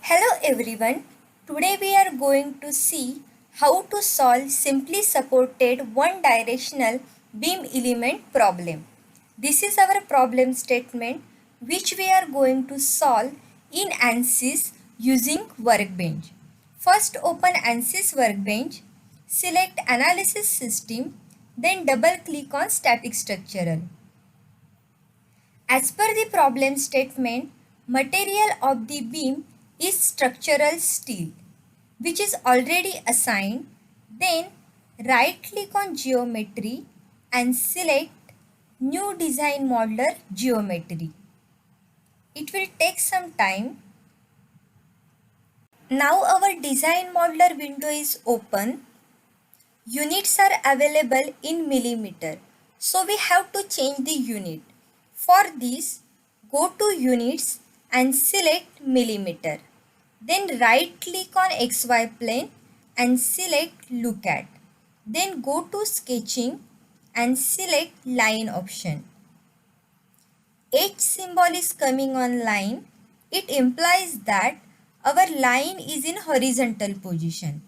Hello everyone. Today we are going to see how to solve simply supported one-directional beam element problem. This is our problem statement which we are going to solve in Ansys using workbench. First open Ansys workbench, select analysis system, then double click on static structural. As per the problem statement, material of the beam is structural steel, which is already assigned. Then right click on geometry and select new design modeler geometry. It will take some time. Now our design modeler window is open. Units are available in millimeter. So we have to change the unit. For this, go to units and select millimeter. Then right click on XY plane and select look at. Then go to sketching and select line option. H symbol is coming on line. It implies that our line is in horizontal position.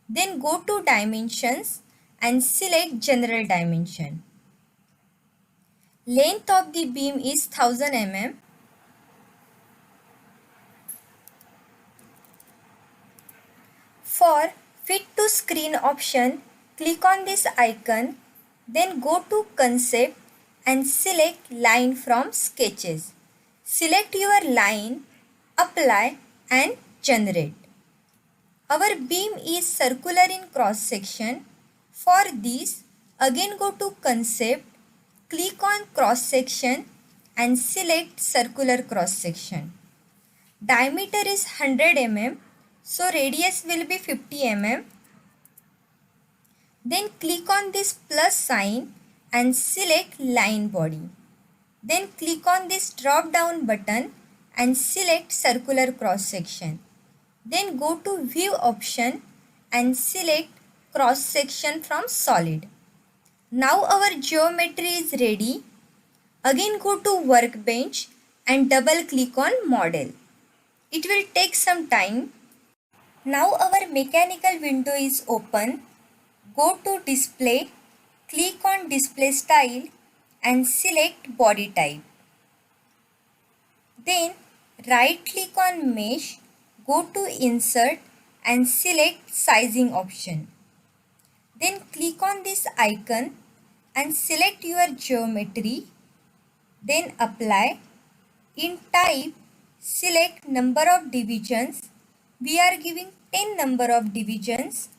Then go to dimensions and select general dimension. Length of the beam is 1000 mm. For fit to screen option, click on this icon, then go to concept and select line from sketches. Select your line, apply and generate. Our beam is circular in cross section. For this, again go to concept, click on cross section and select circular cross section. Diameter is 100 mm, so radius will be 50 mm. Then click on this plus sign and select line body. Then click on this drop down button and select circular cross section. Then go to view option and select cross section from solid. Now our geometry is ready. Again go to workbench and double click on model. It will take some time. Now our mechanical window is open. Go to display, click on display style and select body type. Then right click on mesh, go to insert and select sizing option. Then click on this icon and select your geometry. Then apply. In type, select number of divisions. We are giving 10 number of divisions.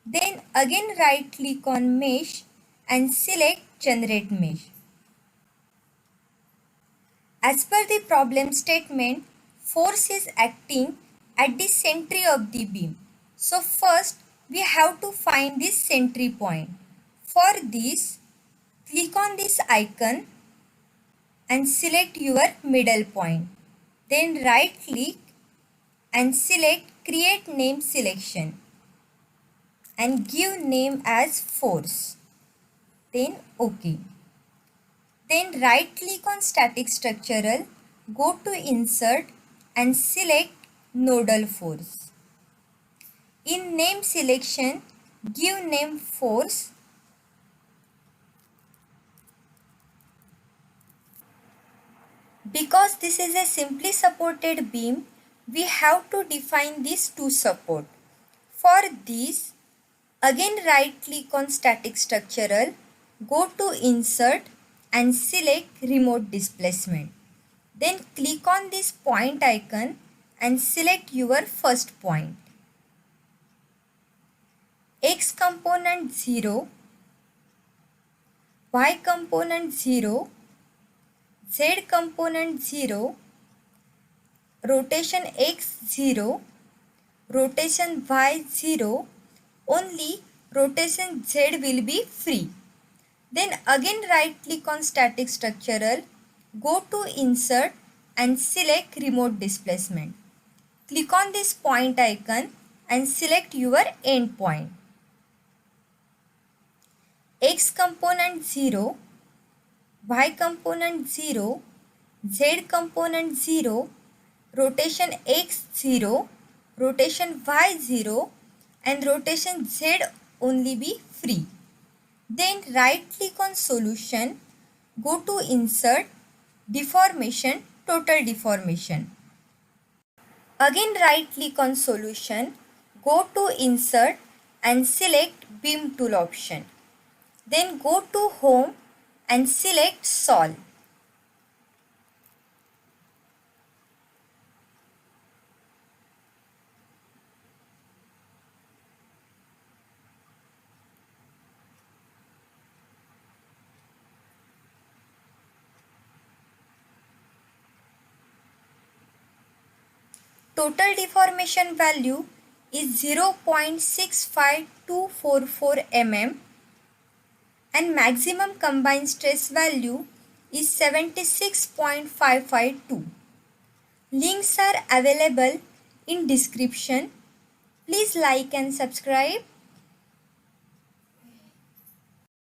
Then again right click on mesh and select generate mesh. As per the problem statement, force is acting at the center of the beam. So first we have to find this centre point. For this, click on this icon and select your middle point. Then right click and select create name selection and give name as force. Then OK. Then right click on static structural, go to insert and select nodal force. In name selection, give name force. Because this is a simply supported beam, we have to define these two support. For this, again right click on static structural, go to insert and select remote displacement. Then click on this point icon and select your first point. X component 0, Y component 0, Z component 0, rotation X 0, rotation Y 0, only rotation Z will be free. Then again right click on static structural, go to insert and select remote displacement. Click on this point icon and select your end point. X component 0, Y component 0, Z component 0, rotation x 0, rotation y 0 and rotation z only be free. Then right click on solution, go to insert, deformation, total deformation. Again right click on solution, go to insert and select beam tool option. Then go to home and select solve. Total deformation value is 0.65244 mm and maximum combined stress value is 76.552. Links are available in description. Please like and subscribe.